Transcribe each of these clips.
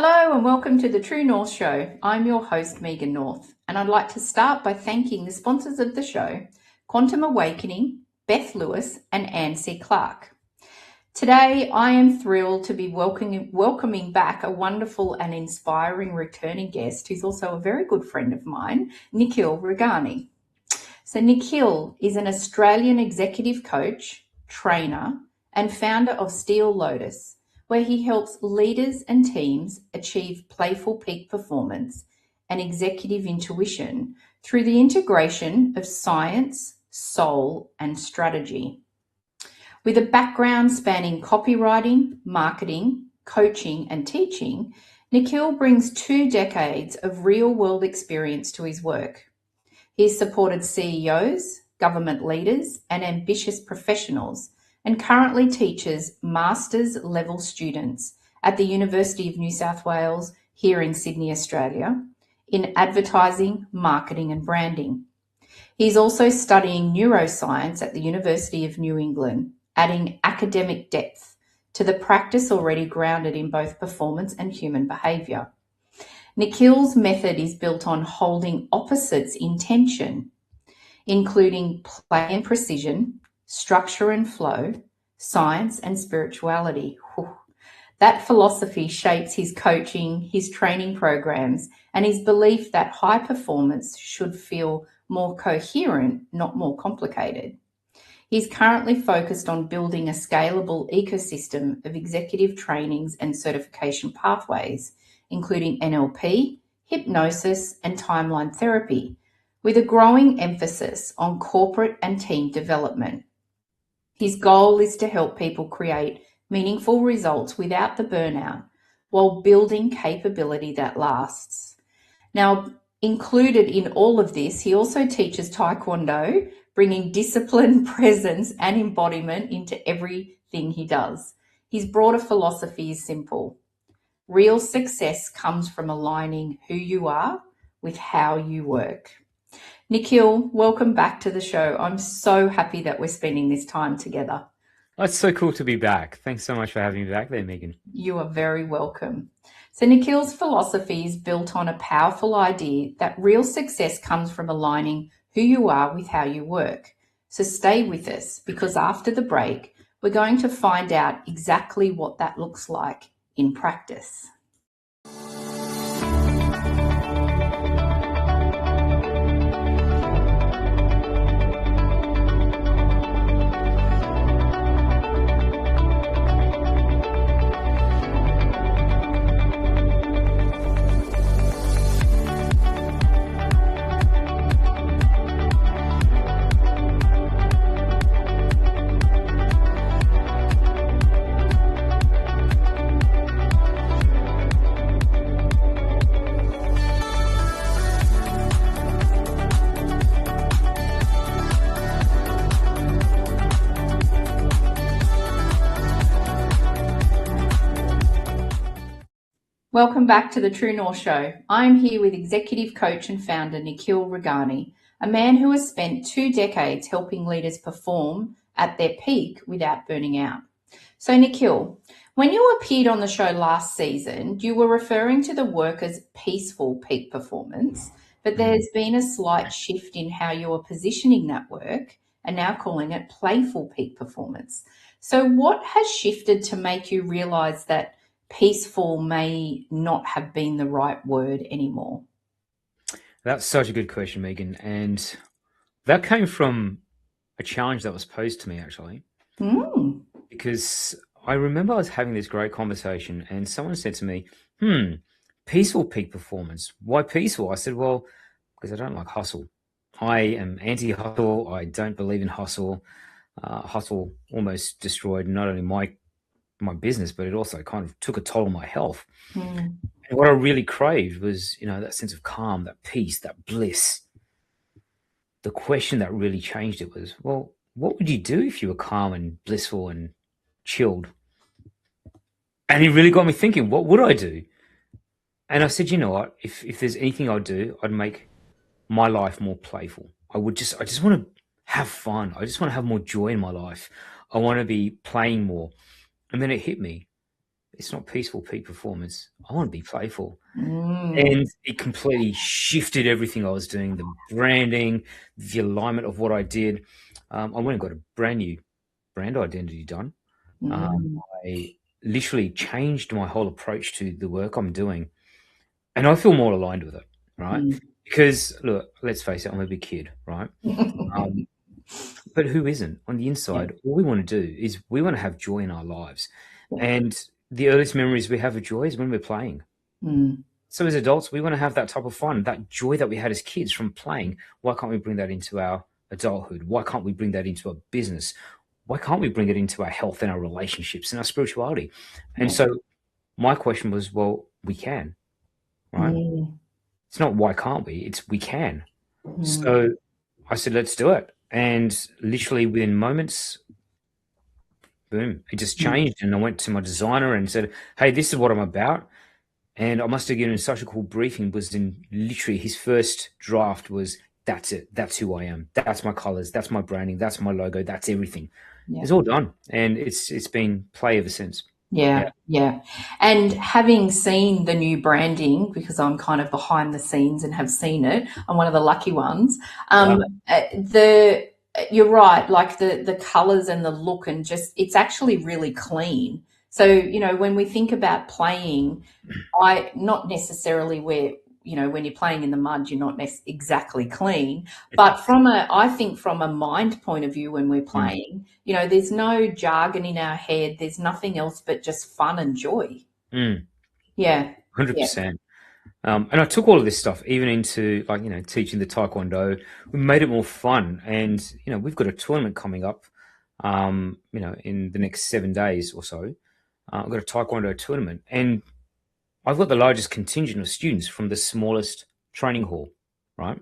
Hello and welcome to the True North Show. I'm your host, Megan North, and I'd like to start by thanking the sponsors of the show, Quantum Awakening, Beth Lewis, and Anne C. Clark. Today, I am thrilled to be welcoming back a wonderful and inspiring returning guest who's also a very good friend of mine, Nikhil Rughani. So Nikhil is an Australian executive coach, trainer, and founder of Steel Lotus, where he helps leaders and teams achieve playful peak performance and executive intuition through the integration of science, soul, and strategy. With a background spanning copywriting, marketing, coaching, and teaching, Nikhil brings 2 decades of real-world experience to his work. He's supported CEOs, government leaders, and ambitious professionals, and currently teaches master's level students at the University of New South Wales here in Sydney, Australia, in advertising, marketing and branding. He's also studying neuroscience at the University of New England, adding academic depth to the practice already grounded in both performance and human behaviour. Nikhil's method is built on holding opposites in tension, including play and precision, structure and flow, science and spirituality. That philosophy shapes his coaching, his training programs, and his belief that high performance should feel more coherent, not more complicated. He's currently focused on building a scalable ecosystem of executive trainings and certification pathways, including NLP, hypnosis, and timeline therapy, with a growing emphasis on corporate and team development. His goal is to help people create meaningful results without the burnout, while building capability that lasts. Now, included in all of this, he also teaches Taekwondo, bringing discipline, presence, and embodiment into everything he does. His broader philosophy is simple. Real success comes from aligning who you are with how you work. Nikhil, welcome back to the show. I'm so happy that we're spending this time together. It's so cool to be back. Thanks so much for having me back there, Megan. You are very welcome. So Nikhil's philosophy is built on a powerful idea that real success comes from aligning who you are with how you work. So stay with us, because after the break, we're going to find out exactly what that looks like in practice. Welcome back to the True North Show. I'm here with executive coach and founder Nikhil Rughani, a man who has spent 2 decades helping leaders perform at their peak without burning out. So Nikhil, when you appeared on the show last season, you were referring to the work as peaceful peak performance, but there's been a slight shift in how you are positioning that work and now calling it playful peak performance. So what has shifted to make you realize that peaceful may not have been the right word anymore? That's such a good question, Megan. And that came from a challenge that was posed to me, actually. Because I remember I was having this great conversation and someone said to me, peaceful peak performance. Why peaceful? I said, well, because I don't like hustle. I am anti-hustle. I don't believe in hustle. Hustle almost destroyed not only my business, but it also kind of took a toll on my health. And what I really craved was, that sense of calm, that peace, that bliss. The question that really changed it was, well, what would you do if you were calm and blissful and chilled? And it really got me thinking, what would I do? And I said, you know what, if there's anything I'd do, I'd make my life more playful. I just want to have fun. I just want to have more joy in my life. I want to be playing more. And then it hit me. it's not Peaceful Peak Performance. I want to be playful. Mm. And it completely shifted everything I was doing, the branding, the alignment of what I did. I went and got a brand new brand identity done. I literally changed my whole approach to the work I'm doing. And I feel more aligned with it, right? Because, look, let's face it, I'm a big kid, right? But who isn't? On the inside, all we want to do is we want to have joy in our lives. And the earliest memories we have of joy is when we're playing. So as adults, we want to have that type of fun, that joy that we had as kids from playing. Why can't we bring that into our adulthood? Why can't we bring that into our business? Why can't we bring it into our health and our relationships and our spirituality? And so my question was, well, we can, right? It's not why can't we, it's we can. So I said, let's do it. And literally within moments, boom, it just changed. And I went to my designer and said, hey, this is what I'm about. And I must have given him such a cool briefing, was in literally his first draft was, that's it. That's who I am. That's my colors. That's my branding. That's my logo. That's everything. It's all done. And it's been play ever since. Yeah. And having seen the new branding, because I'm kind of behind the scenes and have seen it, I'm one of the lucky ones. You're right, like the colors and the look, and just it's actually really clean. So, when we think about playing, not necessarily where, when you're playing in the mud, you're not exactly clean. But I think from a mind point of view, when we're playing, there's no jargon in our head. There's nothing else but just fun and joy. Yeah. 100%. And I took all of this stuff even into teaching the Taekwondo. We made it more fun. And, we've got a tournament coming up, in the next 7 days or so. I've got a Taekwondo tournament, and I've got the largest contingent of students from the smallest training hall, right?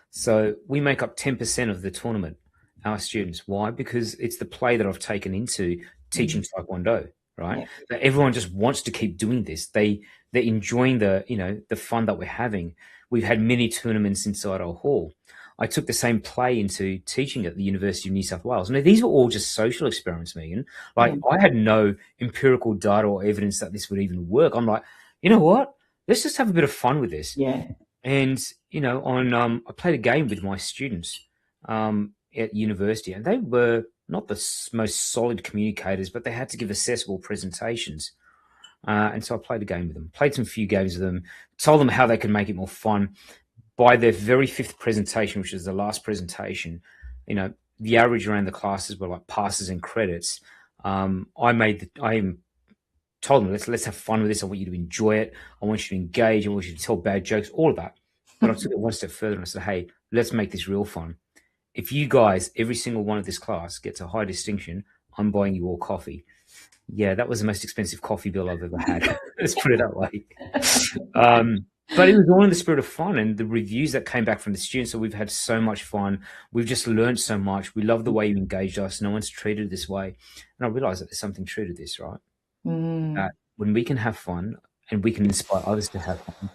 So we make up 10% of the tournament, our students. Why? Because it's the play that I've taken into teaching Taekwondo, right? That everyone just wants to keep doing this. They're enjoying the fun that we're having. We've had many tournaments inside our hall. I took the same play into teaching at the University of New South Wales. Now, these were all just social experiments, Megan. I had no empirical data or evidence that this would even work. I'm like, you know what? Let's just have a bit of fun with this. And, I played a game with my students at university, and they were not the most solid communicators, but they had to give accessible presentations. And so I played a game with them, played some few games with them, told them how they could make it more fun. By their very fifth presentation, which is the last presentation, the average around the classes were like passes and credits. I told them, let's have fun with this. I want you to enjoy it. I want you to engage. I want you to tell bad jokes, all of that. But I took it one step further and I said, hey, let's make this real fun. If you guys, every single one of this class gets a high distinction, I'm buying you all coffee. Yeah, that was the most expensive coffee bill I've ever had. Let's put it that way. But it was all in the spirit of fun, and the reviews that came back from the students. So we've had so much fun. We've just learned so much. We love the way you engaged us. No one's treated this way. And I realized that there's something true to this, right? That when we can have fun and we can inspire others to have fun,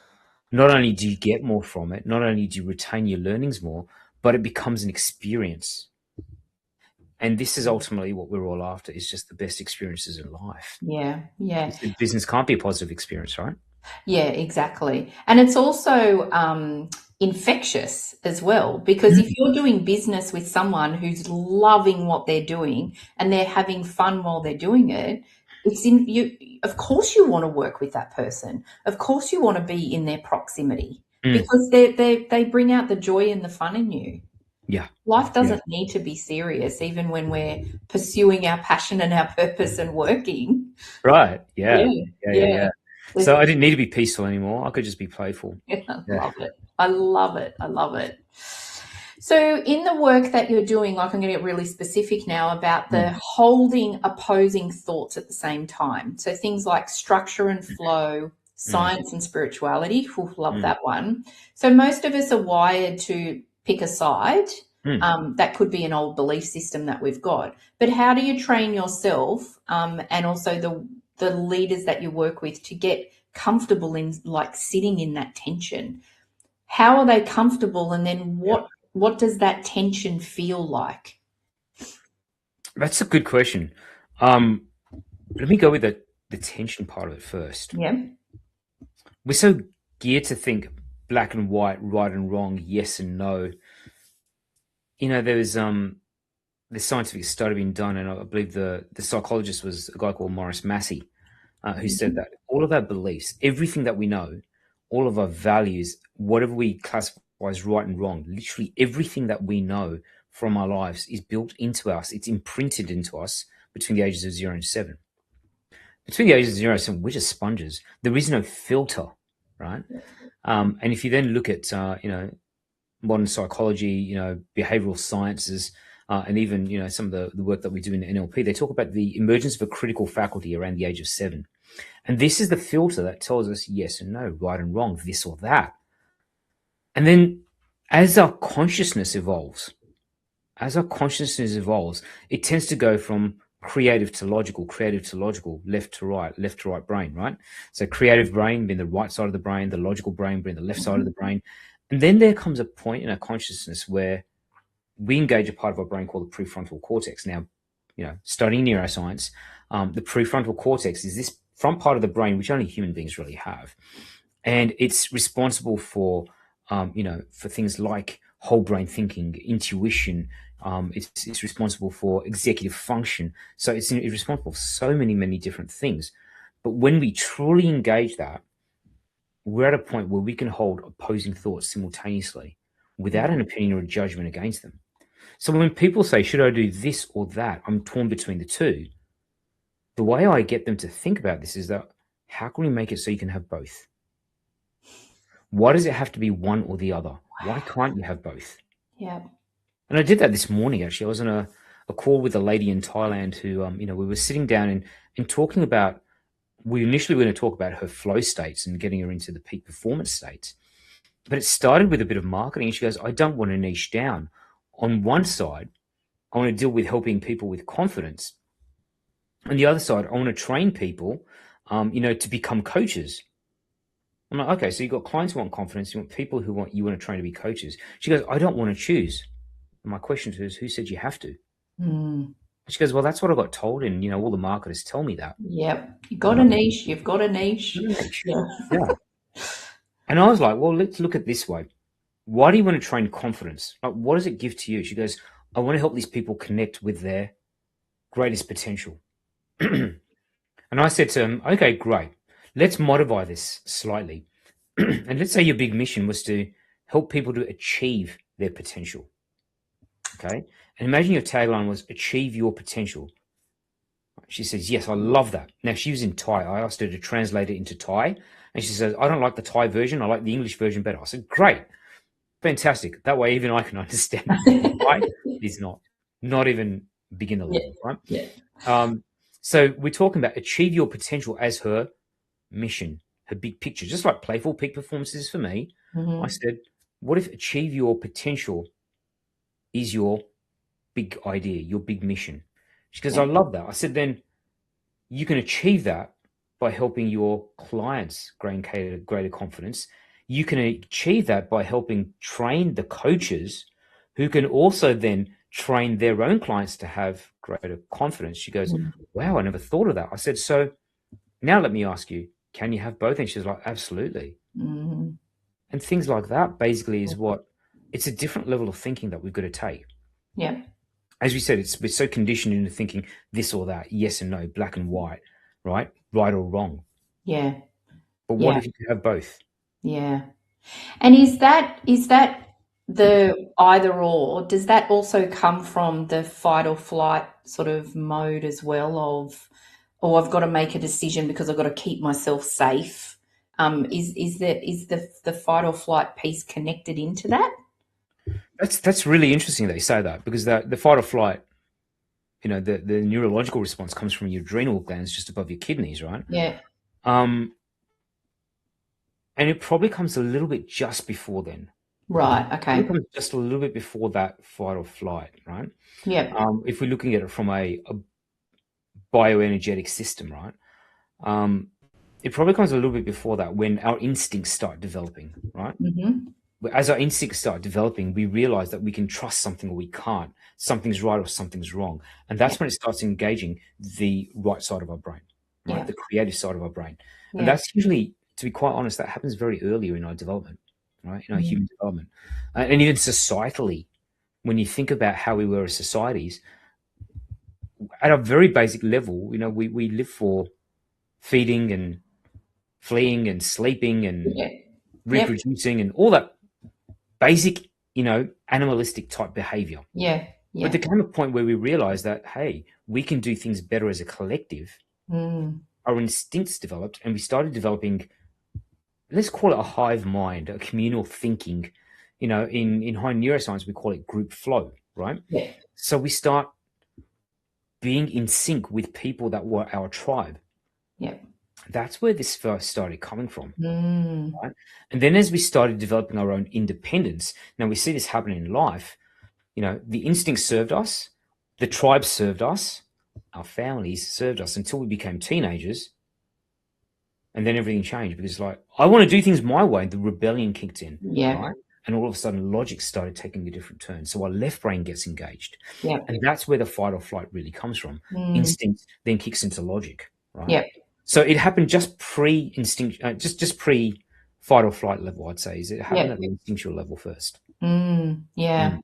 not only do you get more from it, not only do you retain your learnings more, but it becomes an experience. And this is ultimately what we're all after, is just the best experiences in life. Yeah. Business can't be a positive experience, right? Yeah, exactly. And it's also infectious as well, because if you're doing business with someone who's loving what they're doing and they're having fun while they're doing it, of course you want to work with that person. Of course you want to be in their proximity, because they bring out the joy and the fun in you. Yeah. Life doesn't need to be serious, even when we're pursuing our passion and our purpose and working. Right. Yeah. So I didn't need to be peaceful anymore. I could just be playful. I love it. So in the work that you're doing, like, I'm going to get really specific now about the holding opposing thoughts at the same time. So things like structure and flow, science and spirituality. Love that one. So most of us are wired to pick a side. That could be an old belief system that we've got. But how do you train yourself and also the leaders that you work with to get comfortable in, like, sitting in that tension? How are they comfortable, and then what does that tension feel like? That's a good question. Let me go with the tension part of it first. Yeah. We're so geared to think black and white, right and wrong, yes and no. You know, there's scientific study being done, and I believe the psychologist was a guy called Maurice Massey, who said that all of our beliefs, everything that we know, all of our values, whatever we classify as right and wrong, literally everything that we know from our lives is built into us. It's imprinted into us between the ages of 0 and 7. Between the ages of 0 and 7, we're just sponges. There is no filter, right? And if you then look at, modern psychology, behavioral sciences, and even, some of the work that we do in NLP, they talk about the emergence of a critical faculty around the age of 7. And this is the filter that tells us yes and no, right and wrong, this or that. And then as our consciousness evolves, it tends to go from creative to logical, left to right brain, right? So creative brain being the right side of the brain, the logical brain being the left side of the brain. And then there comes a point in our consciousness where we engage a part of our brain called the prefrontal cortex. Now, studying neuroscience, the prefrontal cortex is this front part of the brain, which only human beings really have. And it's responsible for, for things like whole brain thinking, intuition. It's responsible for executive function. So it's responsible for so many different things. But when we truly engage that, we're at a point where we can hold opposing thoughts simultaneously without an opinion or a judgment against them. So when people say, should I do this or that? I'm torn between the two. The way I get them to think about this is that, how can we make it so you can have both? Why does it have to be one or the other? Why can't you have both? Yeah. And I did that this morning, actually. I was on a call with a lady in Thailand who, we were sitting down and talking about, we initially were going to talk about her flow states and getting her into the peak performance states. But it started with a bit of marketing. And she goes, I don't want to niche down. On one side, I want to deal with helping people with confidence. On the other side, I want to train people, to become coaches. I'm like, okay, so you've got clients who want confidence, you want people who want to train to be coaches. She goes, I don't want to choose. And my question to her is, who said you have to? She goes, well, that's what I got told, and all the marketers tell me that. Yep, you've got a niche. Yeah. And I was like, well, let's look at it this way. Why do you want to train confidence? Like, what does it give to you? She goes, I want to help these people connect with their greatest potential. And I said to him, okay, great. Let's modify this slightly. And let's say your big mission was to help people to achieve their potential. Okay. And imagine your tagline was achieve your potential. She says, yes, I love that. Now, she was in Thai. I asked her to translate it into Thai. And she says, I don't like the Thai version. I like the English version better. I said, great. Fantastic. That way, even I can understand it. Right? It is not even beginner level, right? Yeah. So we're talking about achieve your potential as her mission, her big picture, just like Playful Peak Performance is for me. I said, what if achieve your potential is your big idea, your big mission? She goes, I love that. I said, then you can achieve that by helping your clients gain greater confidence. You can achieve that by helping train the coaches who can also then train their own clients to have greater confidence. She goes, wow, I never thought of that. I said, so now let me ask you, can you have both? And she's like, absolutely. And things like that basically is it's a different level of thinking that we've got to take. Yeah. As we said, we're so conditioned into thinking this or that, yes and no, black and white, right? Right or wrong. Yeah. But what if you could have both? Yeah. And is that the either or? Does that also come from the fight or flight sort of mode as well of, I've got to make a decision because I've got to keep myself safe? Is the fight or flight piece connected into that? That's really interesting that you say that, because the fight or flight, the neurological response comes from your adrenal glands just above your kidneys, right? Yeah. And it probably comes a little bit just before then. Right. Okay. It comes just a little bit before that fight or flight, right? Yeah. If we're looking at it from a bioenergetic system, right? It probably comes a little bit before that, when our instincts start developing, right? As our instincts start developing, we realize that we can trust something or we can't. Something's right or something's wrong. And that's when it starts engaging the right side of our brain, right? Yeah. The creative side of our brain. And Yeah. that's usually, to be quite honest, that happens very earlier in our development, right? In our Mm. human development. And even societally, when you think about how we were as societies, at a very basic level, we live for feeding and fleeing and sleeping and Yeah. Yep. reproducing and all that basic, animalistic type behavior. Yeah. But Yeah. there came a point where we realized that, hey, we can do things better as a collective. Mm. Our instincts developed, and we started developing, let's call it a hive mind, a communal thinking. In high neuroscience, we call it group flow, right? Yeah. So we start being in sync with people that were our tribe. Yeah. That's where this first started coming from. Mm. Right? And then as we started developing our own independence, now we see this happening in life, the instincts served us, the tribe served us, our families served us until we became teenagers. And then everything changed because, I want to do things my way. The rebellion kicked in, Yeah. right? And all of a sudden, logic started taking a different turn. So our left brain gets engaged. Yeah. And that's where the fight or flight really comes from. Mm. Instinct then kicks into logic, right? Yeah. So it happened just pre-instinct, just pre-fight or flight level, I'd say. Is it happened at the instinctual level first? Yeah. Mm.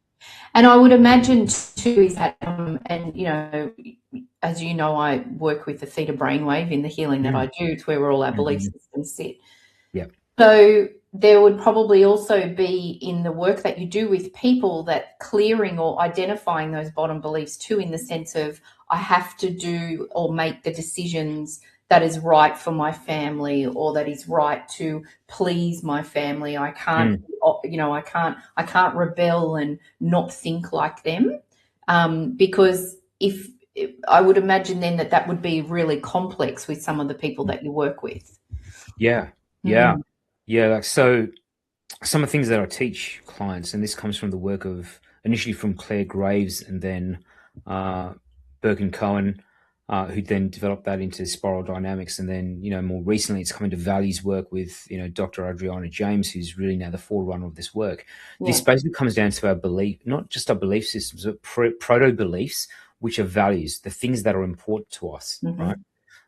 And I would imagine too is that, and as you know, I work with the theta brainwave in the healing that I do. It's where all our belief systems sit. Yeah. So there would probably also be in the work that you do with people that clearing or identifying those bottom beliefs too, in the sense of I have to do or make the decisions that is right for my family, or that is right to please my family. I can't, I can't rebel and not think like them, because if I would imagine then that would be really complex with some of the people that you work with. Yeah. So some of the things that I teach clients, and this comes from the work of initially from Claire Graves and then Burke and Cohen, who then developed that into spiral dynamics. And then, more recently it's come into values work with, Dr. Adriana James, who's really now the forerunner of this work. Yeah. This basically comes down to our belief, not just our belief systems, but proto-beliefs, which are values, the things that are important to us, right?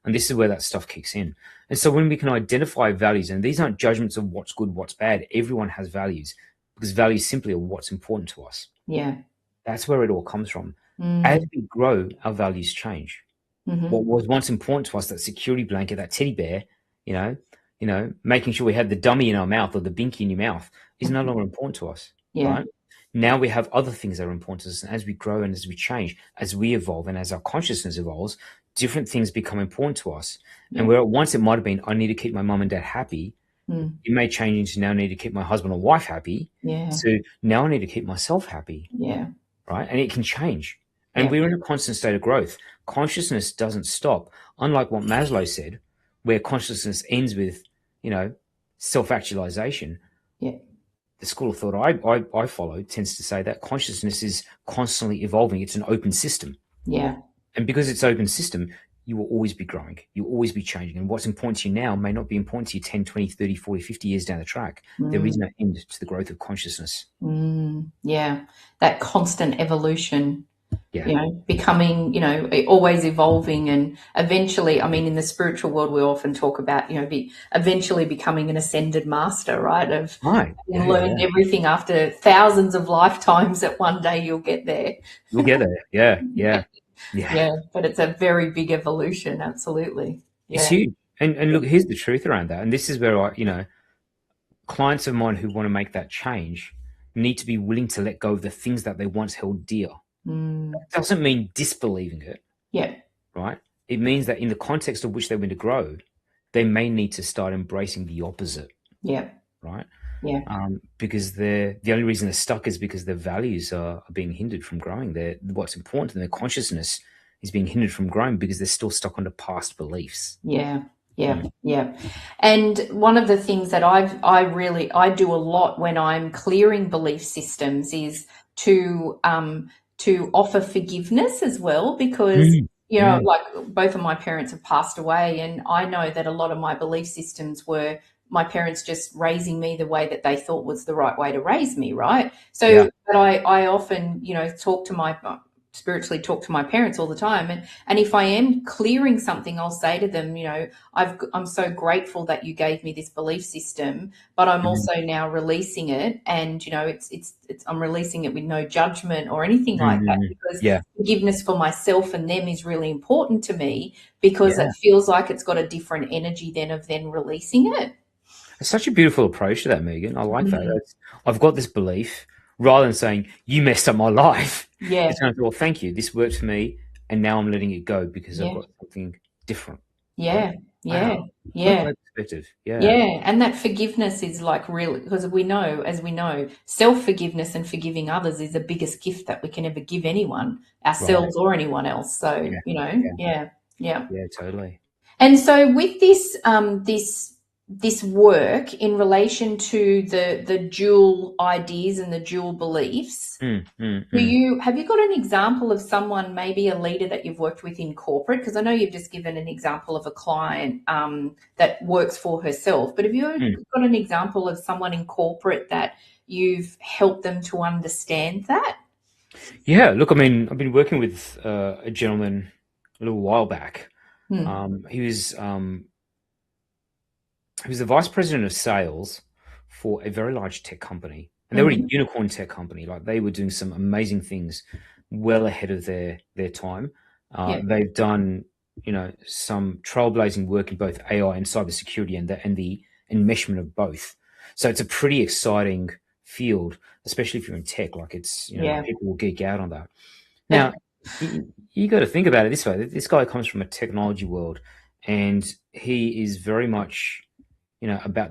And this is where that stuff kicks in. And so when we can identify values, and these aren't judgments of what's good, what's bad, everyone has values, because values simply are what's important to us. Yeah. That's where it all comes from. As we grow, our values change. What was once important to us, that security blanket, that teddy bear, making sure we had the dummy in our mouth or the binky in your mouth, is no longer important to us. Yeah. Right? Now we have other things that are important to us. And as we grow and as we change, as we evolve and as our consciousness evolves, different things become important to us. Yeah. And where once it might have been, I need to keep my mum and dad happy, it may change into now I need to keep my husband or wife happy. Yeah. So now I need to keep myself happy. Yeah. Right. And it can change. And we're in a constant state of growth. Consciousness doesn't stop. Unlike what Maslow said, where consciousness ends with, self-actualization. Yeah. The school of thought I follow tends to say that consciousness is constantly evolving. It's an open system. Yeah. And because it's open system, you will always be growing. You'll always be changing. And what's important to you now may not be important to you 10, 20, 30, 40, 50 years down the track. There is no end to the growth of consciousness. Yeah. That constant evolution. Yeah. Becoming, always evolving, and eventually, in the spiritual world, we often talk about, eventually becoming an ascended master, right? Learned everything after thousands of lifetimes, that one day you'll get there. You'll get there. Yeah. But it's a very big evolution. Absolutely. Yeah. It's huge. And look, here's the truth around that. And this is where clients of mine who want to make that change need to be willing to let go of the things that they once held dear. That doesn't mean disbelieving it. Yeah. Right? It means that in the context of which they want to grow, they may need to start embracing the opposite. Yeah. Right? Yeah. Because the only reason they're stuck is because their values are being hindered from growing. What's important to their consciousness is being hindered from growing because they're still stuck on the past beliefs. Yeah. Yeah. Yeah. And one of the things that I do a lot when I'm clearing belief systems is to offer forgiveness as well, because like both of my parents have passed away, and I know that a lot of my belief systems were my parents just raising me the way that they thought was the right way to raise me, right? So but I often talk to my spiritually talk to my parents all the time, and if I am clearing something, I'll say to them, you know, I'm so grateful that you gave me this belief system, but I'm also now releasing it, and you know, it's I'm releasing it with no judgment or anything like that, because Yeah. forgiveness for myself and them is really important to me, because Yeah. it feels like it's got a different energy then of then releasing it. It's such a beautiful approach to that, Megan. I like that. I've got this belief, rather than saying, you messed up my life. Yeah. It's kind of, well, thank you. This worked for me. And now I'm letting it go because I've Yeah. got something different. Yeah. Right? Yeah. Wow. What a Yeah. great perspective. Yeah. Yeah, and that forgiveness is like really, because we know, as we know, self-forgiveness and forgiving others is the biggest gift that we can ever give anyone, Right. ourselves or anyone else. So, Yeah. you know, Yeah. yeah, yeah. Yeah, totally. And so with this this work in relation to the dual ideas and the dual beliefs, have you got an example of someone, maybe a leader that you've worked with in corporate? Because I know you've just given an example of a client that works for herself, but have you got an example of someone in corporate that you've helped them to understand that? Yeah, look, I mean, I've been working with a gentleman a little while back. He was the vice president of sales for a very large tech company, and they were a unicorn tech company. Like, they were doing some amazing things, well ahead of their time. They've done, you know, some trailblazing work in both AI and cybersecurity, and the enmeshment of both. So it's a pretty exciting field, especially if you're in tech. Like, it's, you know, people will geek out on that. Now, you got to think about it this way. This guy comes from a technology world, and he is very much, you know, about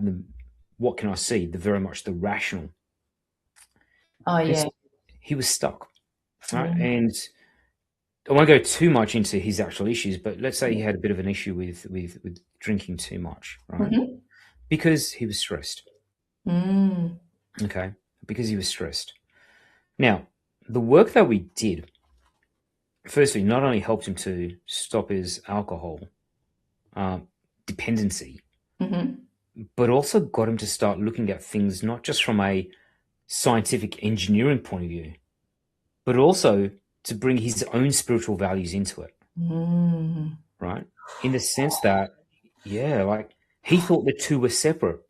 what can I see? Very much the rational. Oh, yeah. He was stuck, right? And I won't go too much into his actual issues, but let's say he had a bit of an issue with drinking too much, right? Because he was stressed. Okay, because he was stressed. Now, the work that we did, firstly, not only helped him to stop his alcohol dependency, but also got him to start looking at things not just from a scientific engineering point of view, but also to bring his own spiritual values into it. Right? In the sense that, like, he thought the two were separate.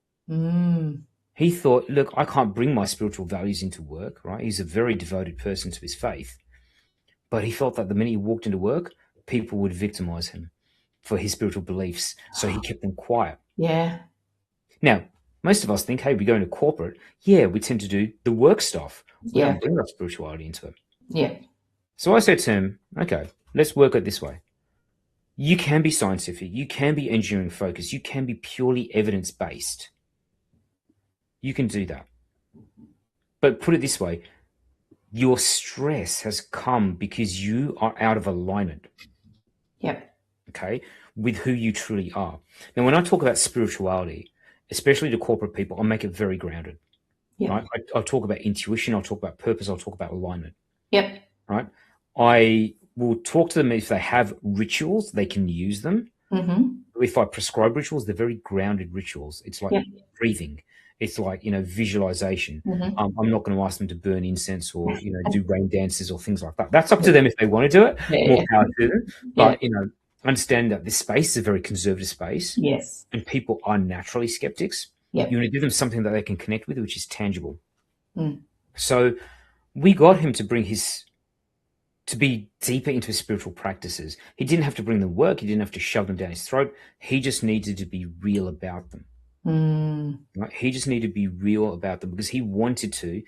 He thought, look, I can't bring my spiritual values into work, right? He's a very devoted person to his faith. But he felt that the minute he walked into work, people would victimize him for his spiritual beliefs. So he kept them quiet. Yeah. Now, most of us think, hey, we go into corporate. Yeah, we tend to do the work stuff. We don't bring our spirituality into it. Yeah. So I said to him, okay, let's work it this way. You can be scientific. You can be engineering focused. You can be purely evidence-based. You can do that. But put it this way, your stress has come because you are out of alignment. Yep. Okay, with who you truly are. Now, when I talk about spirituality, especially to corporate people, I'll make it very grounded. Yep. Right? I'll talk about intuition. I'll talk about purpose. I'll talk about alignment. Yep. Right? I will talk to them if they have rituals, they can use them. If I prescribe rituals, they're very grounded rituals. It's like breathing. It's like, you know, visualization. I'm not going to ask them to burn incense or, you know, do rain dances or things like that. That's up to them if they want to do it. More power to them. But, you know, understand that this space is a very conservative space. Yes. And people are naturally skeptics. You want to give them something that they can connect with, which is tangible. So we got him to bring to be deeper into his spiritual practices. He didn't have to bring them work. He didn't have to shove them down his throat. He just needed to be real about them. Right? He just needed to be real about them because he wanted to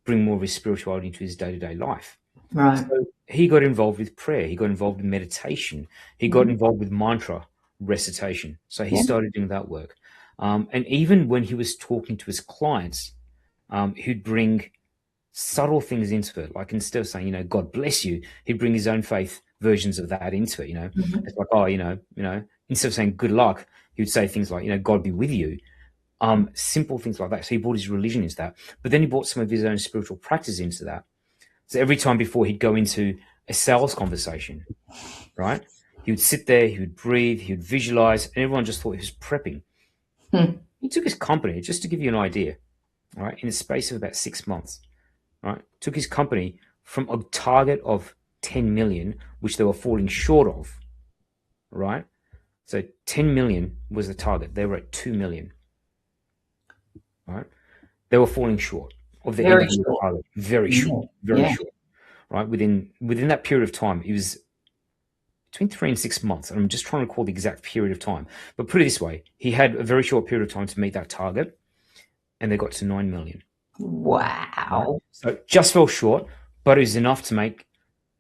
bring more of his spirituality into his day-to-day life. Right. So he got involved with prayer. He got involved in meditation. He got involved with mantra recitation. So he started doing that work. And even when he was talking to his clients, he'd bring subtle things into it. Like, instead of saying, you know, God bless you, he'd bring his own faith versions of that into it. You know, it's like, oh, you know, instead of saying good luck, he would say things like, you know, God be with you. Simple things like that. So he brought his religion into that, but then he brought some of his own spiritual practice into that. So every time before he'd go into a sales conversation, right, he would sit there, he would breathe, he would visualize, and everyone just thought he was prepping. He took his company, just to give you an idea, right, in the space of about 6 months, right, took his company from a target of 10 million, which they were falling short of, right? So 10 million was the target. They were at 2 million, right? They were falling short of the Very end of the short. target. Very short, very Yeah. short, right? Within that period of time, it was between 3 and 6 months. And I'm just trying to recall the exact period of time. But put it this way, he had a very short period of time to meet that target, and they got to 9 million. Wow. Right? So just fell short, but it was enough to make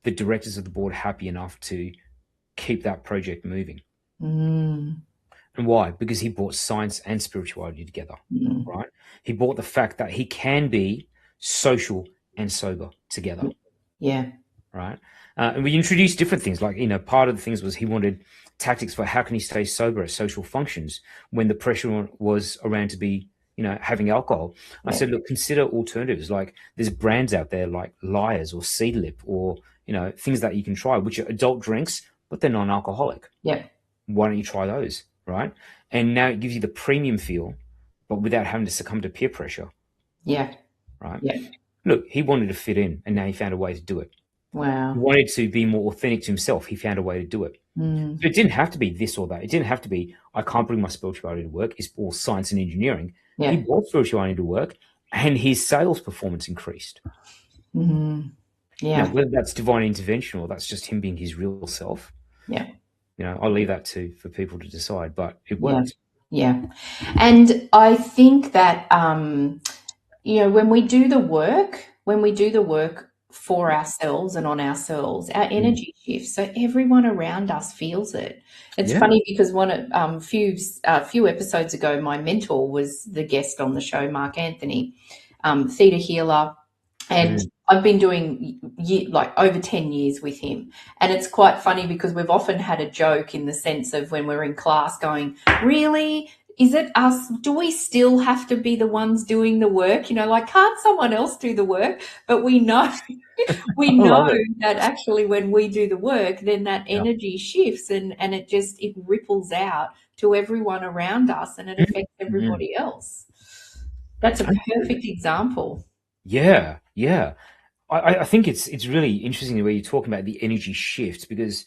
the directors of the board happy enough to keep that project moving. And why? Because he brought science and spirituality together, right? He brought the fact that he can be social and sober together. Yeah. Right. And we introduced different things, like, part of the things was he wanted tactics for how can he stay sober at social functions when the pressure was around to be, having alcohol. I said, look, consider alternatives. Like, there's brands out there like Liars or Seedlip or, things that you can try, which are adult drinks, but they're non-alcoholic. Yeah. Why don't you try those? Right. And now it gives you the premium feel, but without having to succumb to peer pressure. Yeah. Right. Yeah. Look, he wanted to fit in, and now he found a way to do it. Wow. He wanted to be more authentic to himself. He found a way to do it. So it didn't have to be this or that. It didn't have to be, I can't bring my spirituality to work. It's all science and engineering. Yeah. He brought spirituality to work, and his sales performance increased. Yeah. Whether that's divine intervention or that's just him being his real self. Yeah. I'll leave that for people to decide, but it worked. Yeah. And I think that, when we do the work for ourselves and on ourselves, our energy shifts. So everyone around us feels it. It's funny because a few episodes ago, my mentor was the guest on the show, Mark Anthony, theta healer, and I've been doing over 10 years with him. And it's quite funny because we've often had a joke in the sense of when we're in class going, really? Is it us? Do we still have to be the ones doing the work? Can't someone else do the work? But we know that actually when we do the work, then that energy shifts and it ripples out to everyone around us and it affects everybody else. That's a perfect example. Yeah. Yeah. I think it's really interesting the way you're talking about the energy shift, because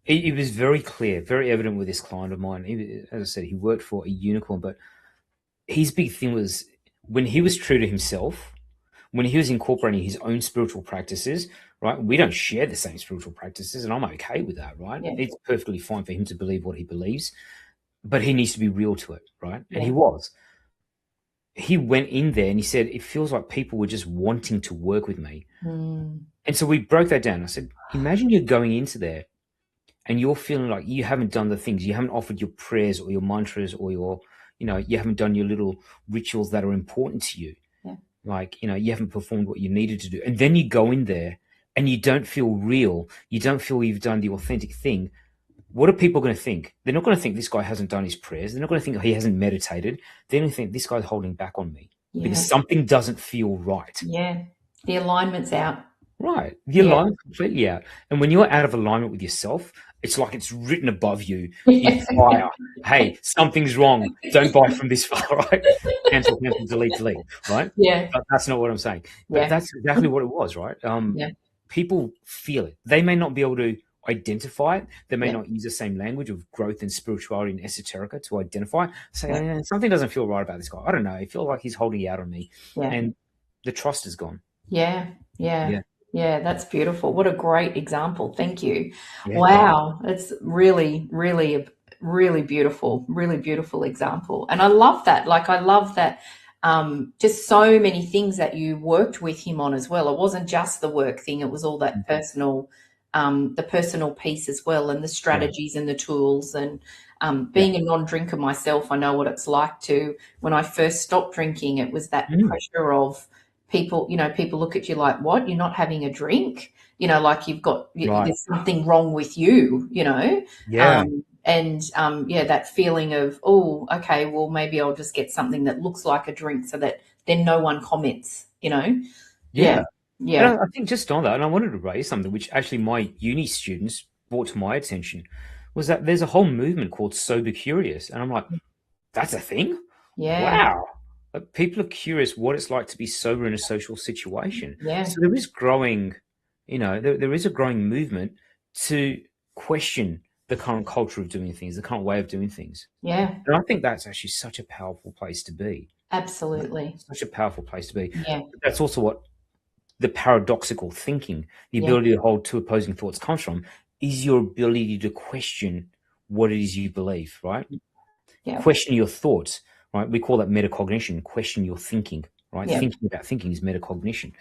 it was very clear, very evident with this client of mine. As I said, he worked for a unicorn, but his big thing was when he was true to himself, when he was incorporating his own spiritual practices, right? We don't share the same spiritual practices, and I'm okay with that, right? Yeah. It's perfectly fine for him to believe what he believes, but he needs to be real to it, right? Yeah. And he was. He went in there and he said, it feels like people were just wanting to work with me. And so we broke that down. I said, imagine you're going into there and you're feeling like you haven't done the things, you haven't offered your prayers or your mantras or your, you haven't done your little rituals that are important to you. Yeah. Like, you haven't performed what you needed to do. And then you go in there and you don't feel real. You don't feel you've done the authentic thing. What are people going to think? They're not going to think this guy hasn't done his prayers. They're not going to think he hasn't meditated. They're going to think this guy's holding back on me because something doesn't feel right. Yeah. The alignment's out. Right. The alignment's completely out. And when you're out of alignment with yourself, it's like it's written above you in fire. Hey, something's wrong. Don't buy from this far, right? Cancel, delete, right? Yeah. But that's not what I'm saying. But that's exactly what it was, right? People feel it. They may not be able to identify it. They may not use the same language of growth and spirituality and esoterica to identify. Say, something doesn't feel right about this guy. I don't know. I feel like he's holding out on me. And the trust is gone. Yeah, that's beautiful. What a great example. Thank you. Yeah. Wow. It's really, really, really beautiful example. And I love that. I love that just so many things that you worked with him on as well. It wasn't just the work thing. It was all that the personal piece as well, and the strategies and the tools. And being a non-drinker myself, I know what it's like when I first stopped drinking, it was that pressure of people look at you like, what, you're not having a drink? Like there's something wrong with you, that feeling of, oh, okay, well, maybe I'll just get something that looks like a drink so that then no one comments, Yeah. And I think just on that, and I wanted to raise something which actually my uni students brought to my attention, was that there's a whole movement called Sober Curious. And I'm like, that's a thing? Yeah. Wow. People are curious what it's like to be sober in a social situation. Yeah. So there is growing, there is a growing movement to question the current culture of doing things, the current way of doing things. Yeah. And I think that's actually such a powerful place to be. Absolutely. Such a powerful place to be. Yeah. But that's also what the paradoxical thinking, the ability to hold two opposing thoughts comes from, is your ability to question what it is you believe, right? Yeah. Question your thoughts, right? We call that metacognition, question your thinking, right? Yeah. Thinking about thinking is metacognition.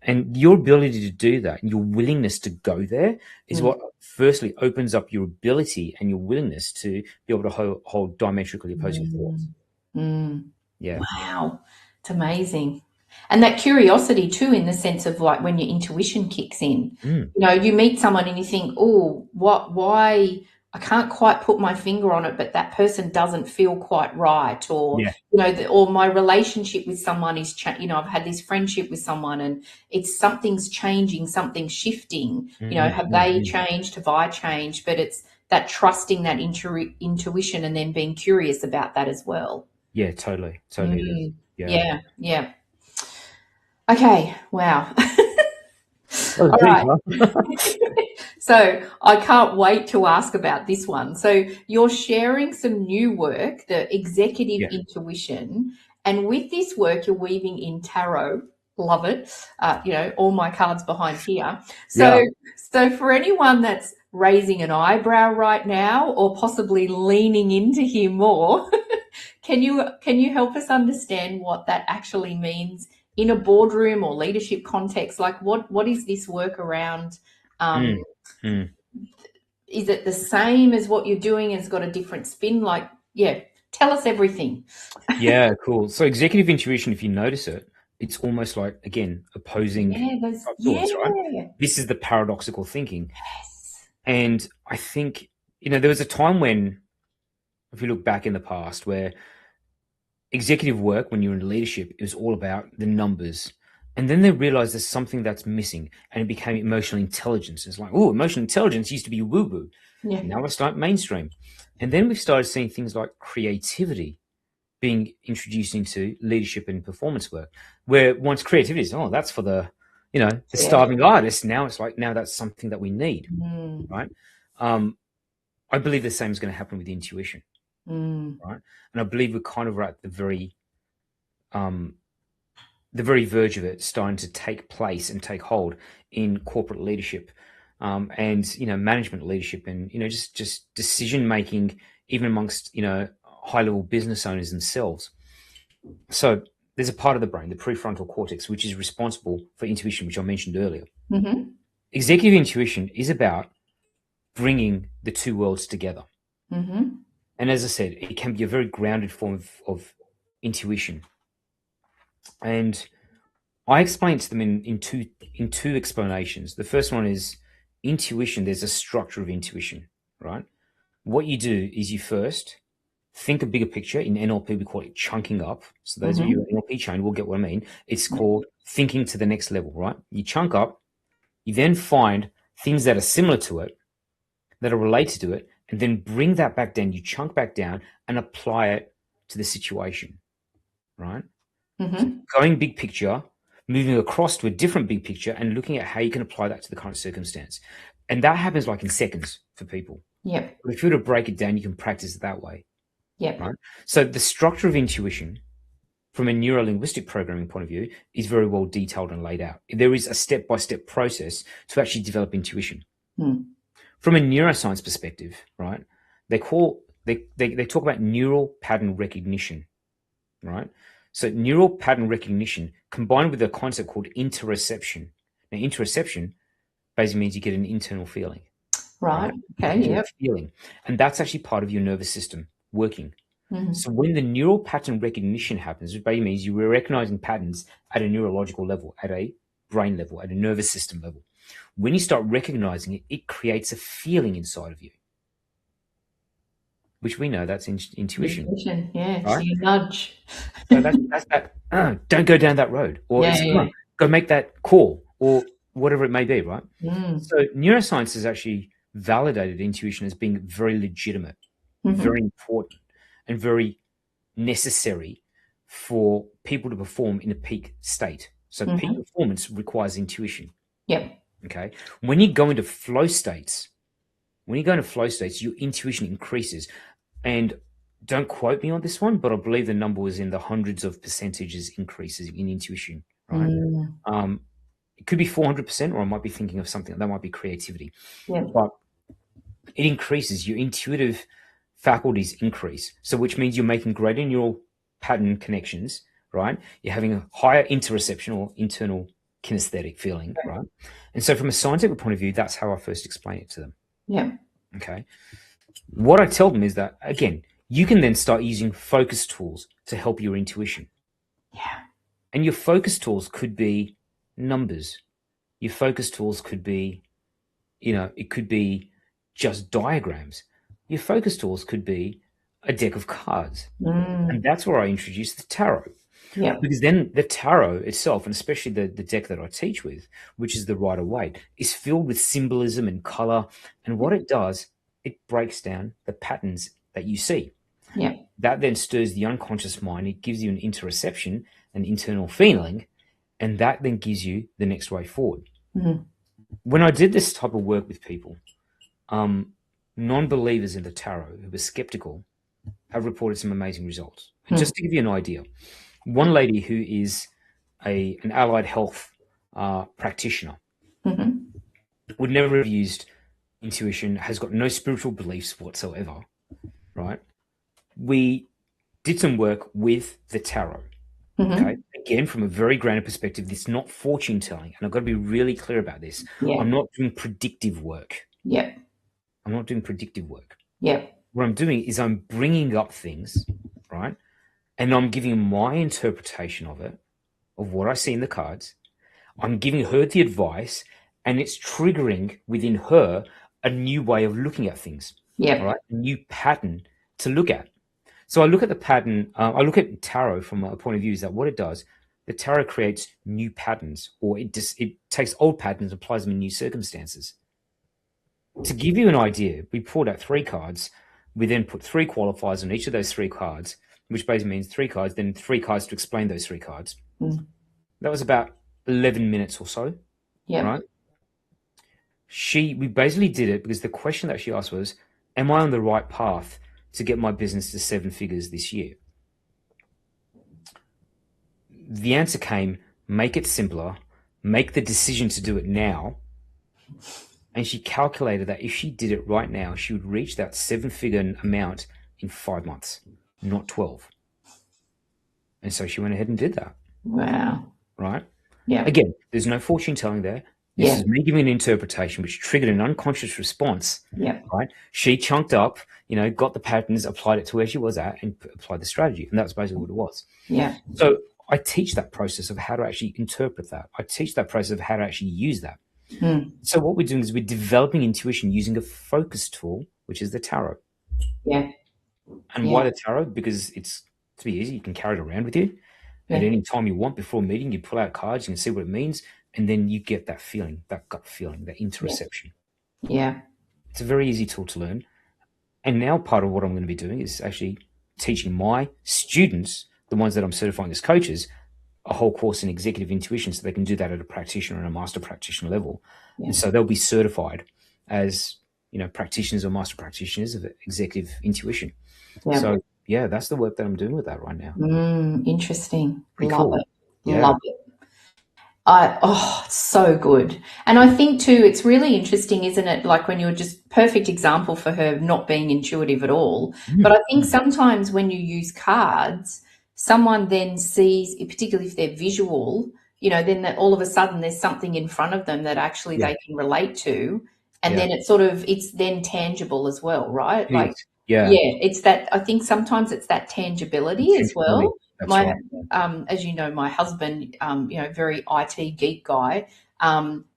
And your ability to do that, your willingness to go there is what firstly opens up your ability and your willingness to be able to hold diametrically opposing thoughts. Yeah. Wow. It's amazing. And that curiosity too, in the sense of like when your intuition kicks in, you meet someone and you think, oh, why, I can't quite put my finger on it, but that person doesn't feel quite right. Or, or my relationship with someone is, I've had this friendship with someone and something's changing, something's shifting, have they changed? Have I changed? But it's that trusting that intuition and then being curious about that as well. Yeah, totally. Totally. Yeah. Okay. Wow. All right. So I can't wait to ask about this one. So you're sharing some new work, the executive intuition, and with this work you're weaving in tarot. Love it. All my cards behind here. So for anyone that's raising an eyebrow right now or possibly leaning in to hear more, can you help us understand what that actually means in a boardroom or leadership context? Like what is this work around? Is it the same as what you're doing? It's got a different spin? Tell us everything. Yeah, cool. So executive intuition, if you notice it, it's almost like, again, opposing thoughts, right? This is the paradoxical thinking. Yes. And I think, there was a time when, if you look back in the past, where executive work, when you're in leadership, it was all about the numbers. And then they realized there's something that's missing, and it became emotional intelligence. It's like, oh, emotional intelligence used to be woo-woo. Yeah. Now it's like mainstream. And then we've started seeing things like creativity being introduced into leadership and performance work, where once creativity is, that's for the, the starving artist. Now it's like, now that's something that we need, right? I believe the same is going to happen with intuition, right? And I believe we're kind of at the very verge of it starting to take place and take hold in corporate leadership, and management leadership, and just decision making, even amongst high level business owners themselves. So there's a part of the brain, the prefrontal cortex, which is responsible for intuition, which I mentioned earlier. Executive intuition is about bringing the two worlds together. And as I said, it can be a very grounded form of intuition. And I explain to them in two explanations. The first one is intuition. There's a structure of intuition, right? What you do is you first think a bigger picture. In NLP, we call it chunking up. So those of you in NLP trained will get what I mean. It's called thinking to the next level, right? You chunk up, you then find things that are similar to it, that are related to it, and then bring that back down. You chunk back down and apply it to the situation, right? So going big picture, moving across to a different big picture and looking at how you can apply that to the current circumstance. And that happens like in seconds for people. Yeah. But if you were to break it down, you can practice it that way. Yeah. Right. So the structure of intuition from a neuro-linguistic programming point of view is very well detailed and laid out. There is a step-by-step process to actually develop intuition. From a neuroscience perspective, right, they talk about neural pattern recognition, right? So neural pattern recognition combined with a concept called interoception. Now, interoception basically means you get an internal feeling. Right. Okay. Yeah. Feeling. And that's actually part of your nervous system working. So when the neural pattern recognition happens, which basically means you are recognizing patterns at a neurological level, at a brain level, at a nervous system level. When you start recognizing it, it creates a feeling inside of you, which we know that's intuition. Yeah, right? So you nudge. So that's that. Don't go down that road, or go make that call, or whatever it may be, right? So neuroscience has actually validated intuition as being very legitimate, very important, and very necessary for people to perform in a peak state. So peak performance requires intuition. Yep. Okay. When you go into flow states, your intuition increases. And don't quote me on this one, but I believe the number was in the hundreds of percentages increases in intuition, right? It could be 400%, or I might be thinking of something that might be creativity. Yeah. But it increases, your intuitive faculties increase. So which means you're making greater neural pattern connections, right? You're having a higher interoception or internal kinesthetic feeling, right? And so from a scientific point of view, that's how I first explain it to them. Yeah. Okay. What I tell them is that, again, you can then start using focus tools to help your intuition. Yeah. And your focus tools could be numbers. Your focus tools could be, it could be just diagrams. Your focus tools could be a deck of cards. And that's where I introduce the tarot. Yeah. Because then the tarot itself, and especially the deck that I teach with, which is the Rider-Waite, is filled with symbolism and color. And what it does, it breaks down the patterns that you see. Yeah. That then stirs the unconscious mind. It gives you an interoception, an internal feeling, and that then gives you the next way forward. When I did this type of work with people, non-believers in the tarot who were skeptical have reported some amazing results. And just to give you an idea, one lady who is an allied health practitioner would never have used intuition, has got no spiritual beliefs whatsoever, right? We did some work with the tarot. Okay. Again, from a very grounded perspective, this is not fortune telling. And I've got to be really clear about this. Yeah. I'm not doing predictive work. Yeah. I'm not doing predictive work. Yeah. What I'm doing is I'm bringing up things, right? And I'm giving my interpretation of it, of what I see in the cards. I'm giving her the advice, and it's triggering within her a new way of looking at things. Yeah. Right? A new pattern to look at. So I look at the pattern, I look at tarot from a point of view is that what it does, the tarot creates new patterns, or it takes old patterns and applies them in new circumstances. To give you an idea, we pulled out 3 cards. We then put 3 qualifiers on each of those 3 cards, which basically means 3 cards, then 3 cards to explain those 3 cards. That was about 11 minutes or so. Yeah. Right? We basically did it because the question that she asked was, am I on the right path to get my business to 7 figures this year? The answer came, make it simpler, make the decision to do it now. And she calculated that if she did it right now, she would reach that 7-figure amount in 5 months, not 12. And so she went ahead and did that. Wow. Right? Yeah. Again, there's no fortune telling there. This is me giving an interpretation which triggered an unconscious response. Yeah. Right? She chunked up, got the patterns, applied it to where she was at, and applied the strategy. And that's basically what it was. Yeah. So I teach that process of how to actually interpret that. I teach that process of how to actually use that. So what we're doing is we're developing intuition using a focus tool, which is the tarot. Yeah. And why the tarot? Because it's to be easy. You can carry it around with you at any time you want. Before a meeting, you pull out cards, you can see what it means, and then you get that feeling, that gut feeling, that interoception. Yeah. It's a very easy tool to learn. And now part of what I'm going to be doing is actually teaching my students, the ones that I'm certifying as coaches, a whole course in executive intuition, so they can do that at a practitioner and a master practitioner level. Yeah. And so they'll be certified as, practitioners or master practitioners of executive intuition. Yeah. So yeah, that's the work that I'm doing with that right now. Interesting. Pretty Love cool. it. Yeah. Love it. It's so good. And I think too, it's really interesting, isn't it? Like when you're just perfect example for her not being intuitive at all. But I think sometimes when you use cards, someone then sees, particularly if they're visual, then that all of a sudden there's something in front of them that actually they can relate to. And then it's then tangible as well, right? Like, it's that, I think sometimes it's that tangibility as well. That's right. As you know, my husband, very IT geek guy,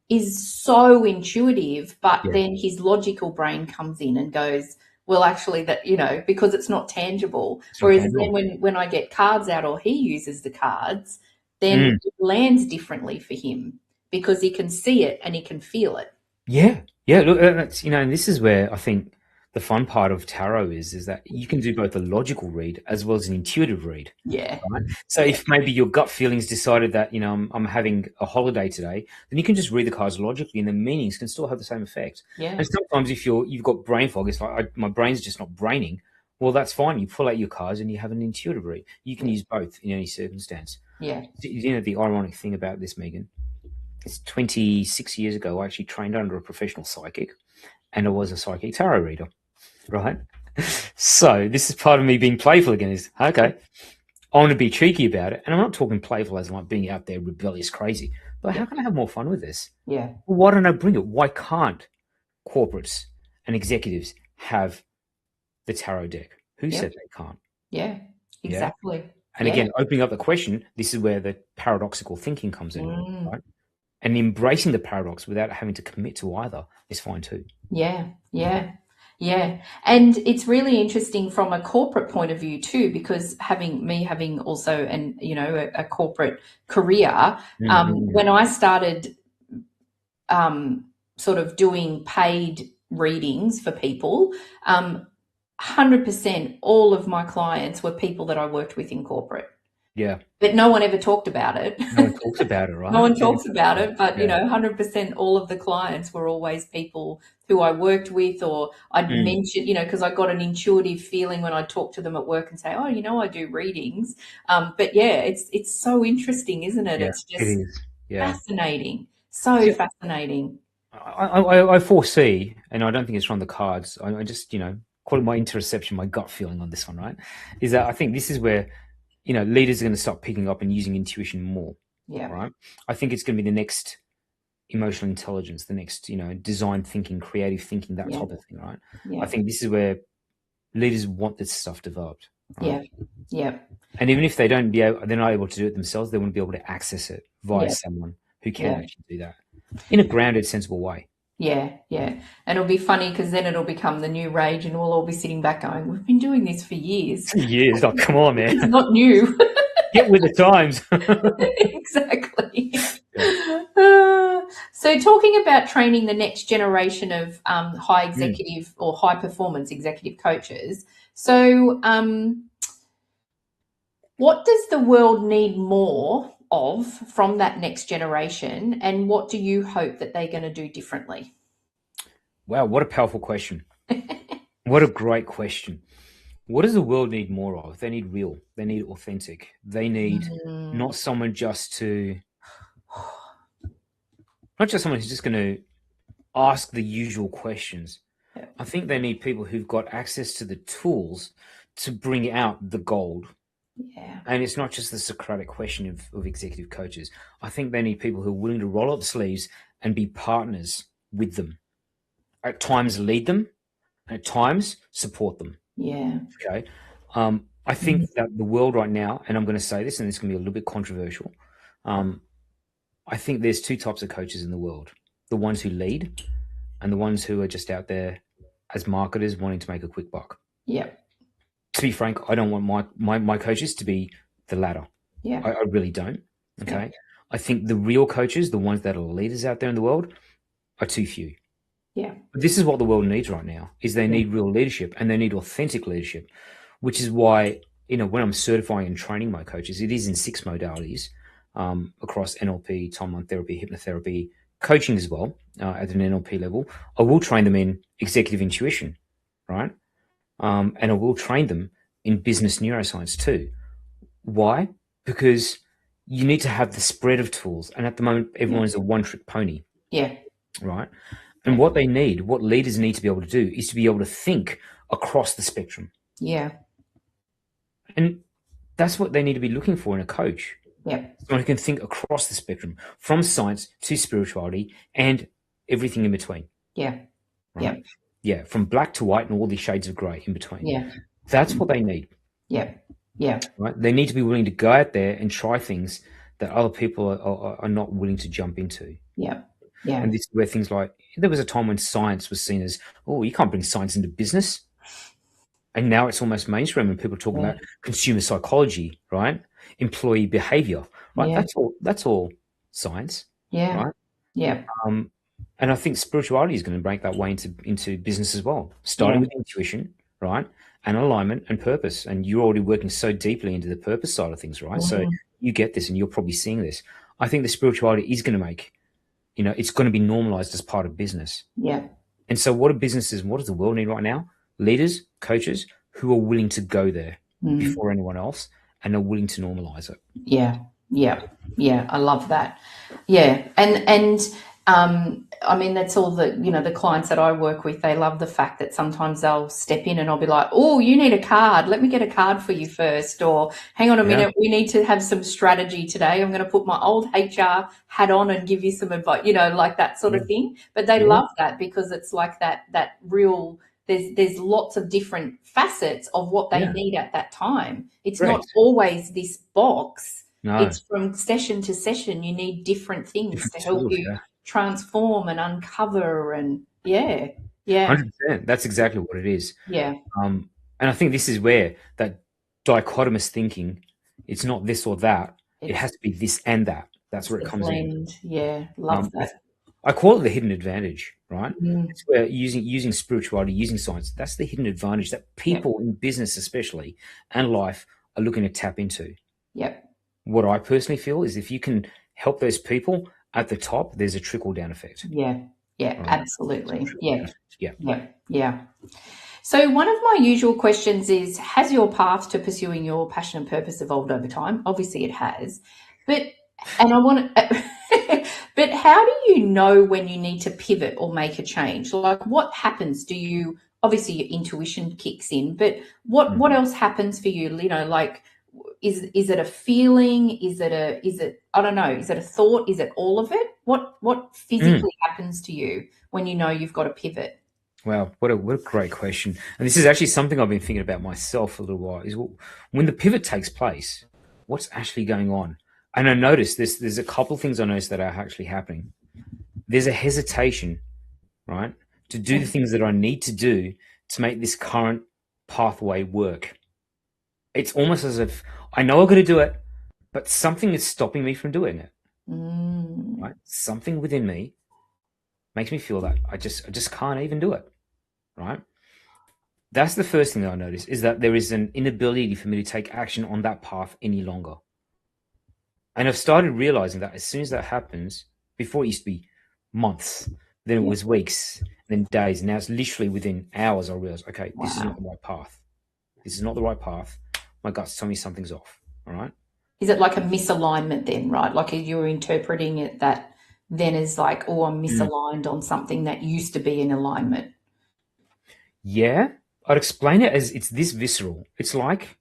is so intuitive, but then his logical brain comes in and goes, well, actually that, because it's not tangible. Whereas then when I get cards out or he uses the cards, then it lands differently for him because he can see it and he can feel it. Yeah. Yeah. Look, that's, and this is where I think the fun part of tarot is that you can do both a logical read as well as an intuitive read. Yeah. Right? So if maybe your gut feelings decided that, I'm having a holiday today, then you can just read the cards logically and the meanings can still have the same effect. Yeah. And sometimes if you've got brain fog, it's like my brain's just not braining. Well, that's fine. You pull out your cards and you have an intuitive read. You can use both in any circumstance. Yeah. The ironic thing about this, Megan, it's 26 years ago, I actually trained under a professional psychic and I was a psychic tarot reader, right? So this is part of me being playful again is, okay, I want to be cheeky about it. And I'm not talking playful as like being out there rebellious crazy, but how can I have more fun with this? Yeah. Well, why don't I bring it? Why can't corporates and executives have the tarot deck? Who said they can't? Yeah, exactly. Yeah? And again, opening up the question, this is where the paradoxical thinking comes in, right? And embracing the paradox without having to commit to either is fine too. Yeah. And it's really interesting from a corporate point of view too, because having also a corporate career, when I started sort of doing paid readings for people, 100% all of my clients were people that I worked with in corporate. Yeah. But no one ever talked about it. No one talks about it, right? No one talks about it, but 100% all of the clients were always people who I worked with, or I'd mention, because I got an intuitive feeling when I talk to them at work and say, oh, I do readings. But yeah, it's so interesting, isn't it? Yeah, it's just it is. Yeah. Fascinating. So fascinating. I foresee, and I don't think it's from the cards, I just, call it my interoception, my gut feeling on this one, right? Is that I think this is where leaders are going to start picking up and using intuition more. Yeah. Right. I think it's going to be the next emotional intelligence, the next, design thinking, creative thinking, that type of thing. Right. Yeah. I think this is where leaders want this stuff developed. Right? Yeah. And even if they're not able to do it themselves, they want to be able to access it via someone who can actually do that in a grounded, sensible way. Yeah. And it'll be funny because then it'll become the new rage and we'll all be sitting back going, we've been doing this for years. Years. Like, come on, man. It's not new. Get with the times. Exactly. So talking about training the next generation of high executive or high performance executive coaches. So what does the world need more of from that next generation, and what do you hope that they're going to do differently? Wow, what a powerful question. What a great question. What does the world need more of? They need real. They need authentic. They need not someone who's just going to ask the usual questions. I think they need people who've got access to the tools to bring out the gold. Yeah. And it's not just the Socratic question of executive coaches. I think they need people who are willing to roll up the sleeves and be partners with them. At times lead them, and at times support them. Yeah. Okay. I think that the world right now, and I'm going to say this, and it's going to be a little bit controversial. I think there's two types of coaches in the world: the ones who lead, and the ones who are just out there as marketers wanting to make a quick buck. Yeah. To be frank, I don't want my coaches to be the latter. Yeah. I really don't. Okay. Yeah. I think the real coaches, the ones that are leaders out there in the world, are too few. Yeah. But this is what the world needs right now, is they need real leadership, and they need authentic leadership, which is why, when I'm certifying and training my coaches, it is in 6 modalities across NLP, timeline therapy, hypnotherapy, coaching as well at an NLP level. I will train them in executive intuition, right? And I will train them in business neuroscience too. Why? Because you need to have the spread of tools. And at the moment, everyone is a one-trick pony. Yeah. Right? And what leaders need to be able to do is to be able to think across the spectrum. Yeah. And that's what they need to be looking for in a coach. Yeah. Someone who can think across the spectrum, from science to spirituality and everything in between. Yeah. Right? Yeah, from black to white and all these shades of grey in between. Yeah. That's what they need. Yeah. Yeah. Right? They need to be willing to go out there and try things that other people are not willing to jump into. Yeah. Yeah. And this is where things like, there was a time when science was seen as, oh, you can't bring science into business. And now it's almost mainstream and people are talking about consumer psychology, right? Employee behavior, right? Yeah. That's all science. Yeah. Right? Yeah. And I think spirituality is going to break that way into business as well, starting with intuition, right? And alignment and purpose. And you're already working so deeply into the purpose side of things, right? So you get this and you're probably seeing this. I think the spirituality is going to make, it's going to be normalized as part of business. Yeah. And so what are businesses, what does the world need right now? Leaders, coaches who are willing to go there before anyone else and are willing to normalize it. Yeah. I love that. Yeah. And I mean, that's all the clients that I work with, they love the fact that sometimes they'll step in and I'll be like, oh, you need a card. Let me get a card for you first. Or hang on a minute, we need to have some strategy today. I'm going to put my old HR hat on and give you some advice, like that sort of thing. But they love that because it's like that real, there's lots of different facets of what they need at that time. It's not always this box. No. It's from session to session. You need different things to help you transform and uncover and 100%. That's exactly what it is. And I think this is where that dichotomous thinking, it's not this or that, it has to be this and that. That's where it comes in. Love that. I call it the hidden advantage, right? It's where using spirituality, using science, that's the hidden advantage that people in business especially and life are looking to tap into. What I personally feel is if you can help those people at the top, there's a trickle-down effect. Absolutely. So one of my usual questions is, has your path to pursuing your passion and purpose evolved over time? Obviously it has. But how do you know when you need to pivot or make a change? Like what happens? Obviously your intuition kicks in, but what else happens for you? Like, is it a feeling? Is it I don't know, is it a thought? Is it all of it? What physically happens to you when you know you've got to pivot? Wow, what a great question. And this is actually something I've been thinking about myself a little while, is when the pivot takes place, what's actually going on? And I noticed there's a couple of things I noticed that are actually happening. There's a hesitation, right, to do the things that I need to do to make this current pathway work. It's almost as if I know I've got to do it, but something is stopping me from doing it. Right? Something within me makes me feel that I just can't even do it. Right? That's the first thing that I notice, is that there is an inability for me to take action on that path any longer. And I've started realizing that as soon as that happens, before it used to be months, then it was weeks, then days, and now it's literally within hours I realize, okay, this is not the right path. This is not the right path. My gut's telling me something's off. All right. Is it like a misalignment then, right? Like you're interpreting it that then is like, oh, I'm misaligned on something that used to be in alignment. Yeah. I'd explain it as it's this visceral. It's like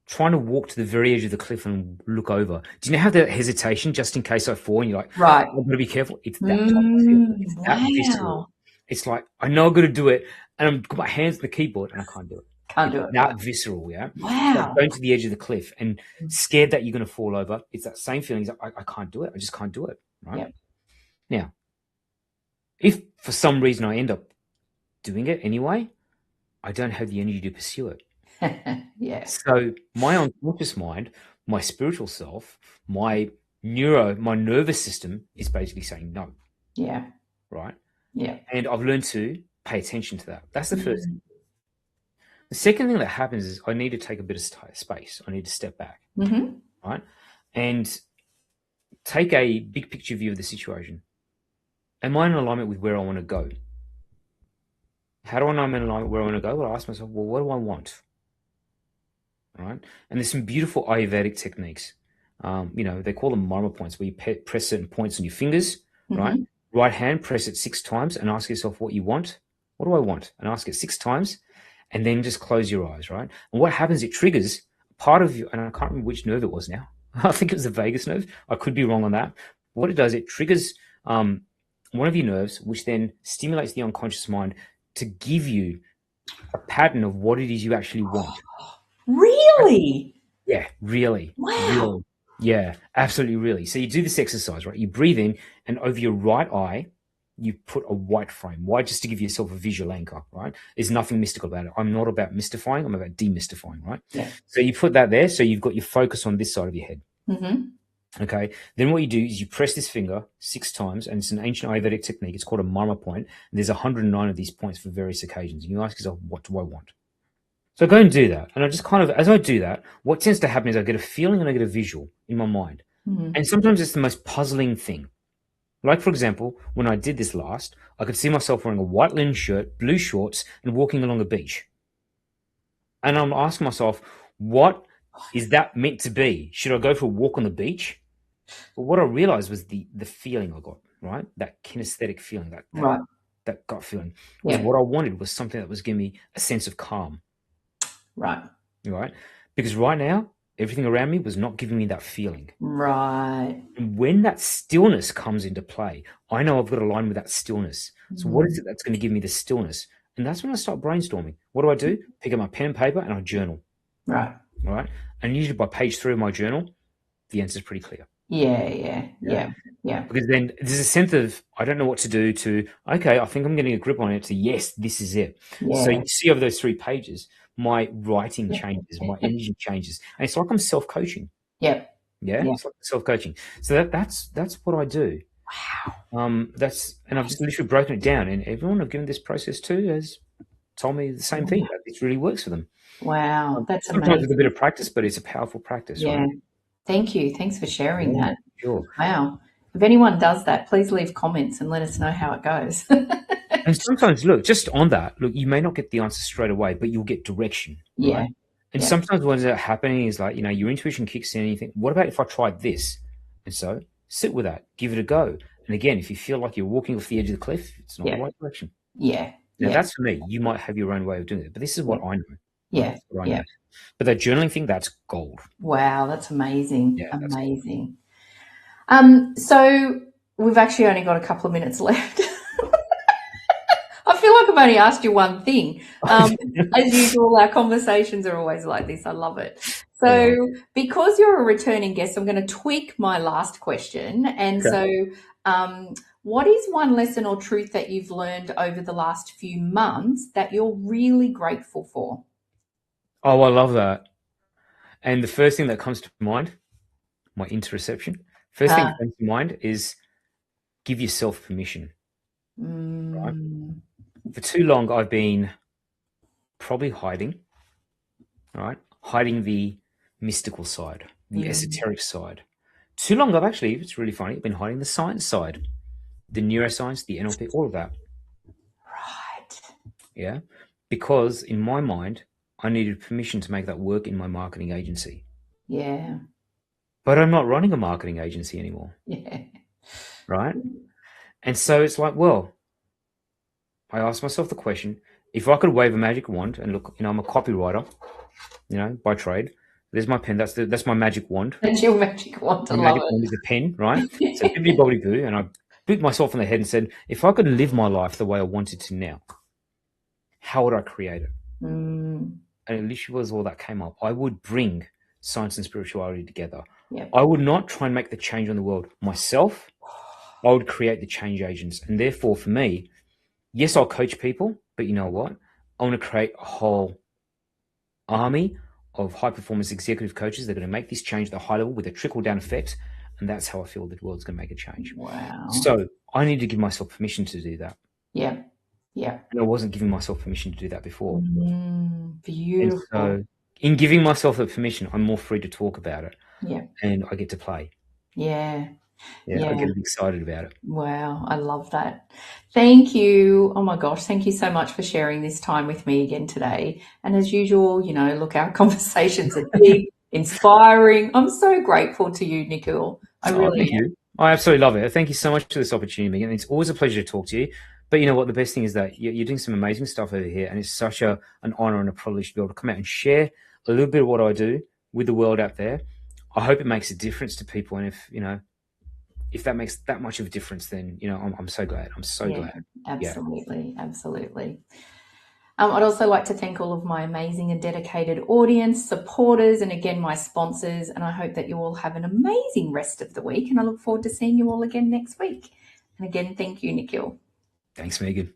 trying to walk to the very edge of the cliff and look over. Do you know how that hesitation just in case I fall and you're like, right, I've got to be careful? It's that type of feeling. It's that visceral. It's like, I know I've got to do it and I've got my hands on the keyboard and I can't do it. Can't do it. That visceral, yeah. Wow. Like going to the edge of the cliff and scared that you're going to fall over. It's that same feeling. I can't do it. I just can't do it. Right. Yep. Now, if for some reason I end up doing it anyway, I don't have the energy to pursue it. So my unconscious mind, my spiritual self, my nervous system is basically saying no. Yeah. Right. Yeah. And I've learned to pay attention to that. That's the first thing. The second thing that happens is I need to take a bit of space. I need to step back, right? And take a big picture view of the situation. Am I in alignment with where I want to go? How do I know I'm in alignment with where I want to go? Well, I ask myself, well, what do I want? All right. And there's some beautiful Ayurvedic techniques. They call them marma points, where you press certain points on your fingers, right? Right hand, press it 6 times and ask yourself what you want. What do I want? And ask it 6 times. And then just close your eyes, right? And what happens, it triggers part of you, and I can't remember which nerve it was now. I think it was the vagus nerve. I could be wrong on that. What it does, it triggers one of your nerves, which then stimulates the unconscious mind to give you a pattern of what it is you actually want. Really? Yeah, really. Wow. Really. Yeah, absolutely, really. So you do this exercise, right? You breathe in, and over your right eye, you put a white frame. Why? Just to give yourself a visual anchor, right? There's nothing mystical about it. I'm not about mystifying. I'm about demystifying, right? Yeah. So you put that there. So you've got your focus on this side of your head. Okay. Then what you do is you press this finger 6 times, and it's an ancient Ayurvedic technique. It's called a marma point. And there's 109 of these points for various occasions. And you ask yourself, what do I want? So I go and do that. And I just kind of, as I do that, what tends to happen is I get a feeling and I get a visual in my mind. Mm-hmm. And sometimes it's the most puzzling thing. Like, for example, when I did this last, I could see myself wearing a white linen shirt, blue shorts, and walking along a beach. And I'm asking myself, what is that meant to be? Should I go for a walk on the beach? But what I realized was the feeling I got, right? That kinesthetic feeling, that gut feeling was what I wanted, was something that was giving me a sense of calm. Right. Because right now, everything around me was not giving me that feeling. Right. And when that stillness comes into play, I know I've got to align with that stillness. So what is it that's going to give me the stillness? And that's when I start brainstorming. What do? Pick up my pen and paper and I journal. Right. And usually by page 3 of my journal, the answer is pretty clear. Yeah. Because then there's a sense of, I don't know what to do, to, okay, I think I'm getting a grip on it, to, yes, this is it. Yeah. So you see over those 3 pages, my writing changes, my energy changes. And it's like I'm self-coaching. Yep. Yeah. It's like self-coaching. So that's what I do. Wow. And I've just literally broken it down, and everyone I've given this process to has told me the same thing. That it really works for them. Wow. That's sometimes amazing. with a bit of practice, but it's a powerful practice. Yeah. Right? Thank you. Thanks for sharing that. Sure. Wow. If anyone does that, please leave comments and let us know how it goes. And sometimes, look, just on that, you may not get the answer straight away, but you'll get direction. Yeah. Right? And sometimes what ends up happening is, like, your intuition kicks in and you think, what about if I tried this? And so sit with that, give it a go. And again, if you feel like you're walking off the edge of the cliff, it's not the right direction. Yeah. Now, that's for me. You might have your own way of doing it, but this is what I know. Yeah. Right? Yeah. But that journaling thing, that's gold. Wow, that's amazing. Yeah, amazing. So we've actually only got a couple of minutes left. I feel like I've only asked you one thing. As usual, our conversations are always like this. I love it. So because you're a returning guest, I'm going to tweak my last question. And so what is one lesson or truth that you've learned over the last few months that you're really grateful for? Oh, I love that. And the first thing that comes to mind, my interoception. First thing that comes to mind is give yourself permission. Right? For too long, I've been probably hiding the mystical side, the esoteric side. Too long, it's really funny, I've been hiding the science side, the neuroscience, the NLP, all of that. Right. Yeah. Because in my mind, I needed permission to make that work in my marketing agency. Yeah. But I'm not running a marketing agency anymore. Yeah. Right. And so it's like, well, I asked myself the question, if I could wave a magic wand and look, I'm a copywriter, by trade. There's my pen. That's my magic wand. That's your magic wand. My magic wand is a pen, right? So bibbidi bobbidi boo, and I beat myself on the head and said, if I could live my life the way I wanted to now, how would I create it? And it literally was all that came up. I would bring science and spirituality together. Yep. I would not try and make the change on the world myself. I would create the change agents. And therefore, for me, yes, I'll coach people, but you know what? I want to create a whole army of high-performance executive coaches that are going to make this change at the high level with a trickle-down effect, and that's how I feel the world's going to make a change. Wow. So I need to give myself permission to do that. Yeah. And I wasn't giving myself permission to do that before. Beautiful. And so in giving myself the permission, I'm more free to talk about it. Yeah. And I get to play. Yeah. I get excited about it. Wow, I love that. Thank you. Oh my gosh, thank you so much for sharing this time with me again today. And as usual, look, our conversations are deep, inspiring. I'm so grateful to you, Nikhil. I really thank you. I absolutely love it. Thank you so much for this opportunity, Megan. It's always a pleasure to talk to you. But you know what? The best thing is that you're doing some amazing stuff over here, and it's such an honor and a privilege to be able to come out and share a little bit of what I do with the world out there. I hope it makes a difference to people, and if that makes that much of a difference, then I'm so glad. I'm so glad. Absolutely, absolutely. I'd also like to thank all of my amazing and dedicated audience, supporters, and again, my sponsors. And I hope that you all have an amazing rest of the week. And I look forward to seeing you all again next week. And again, thank you, Nikhil. Thanks, Megan.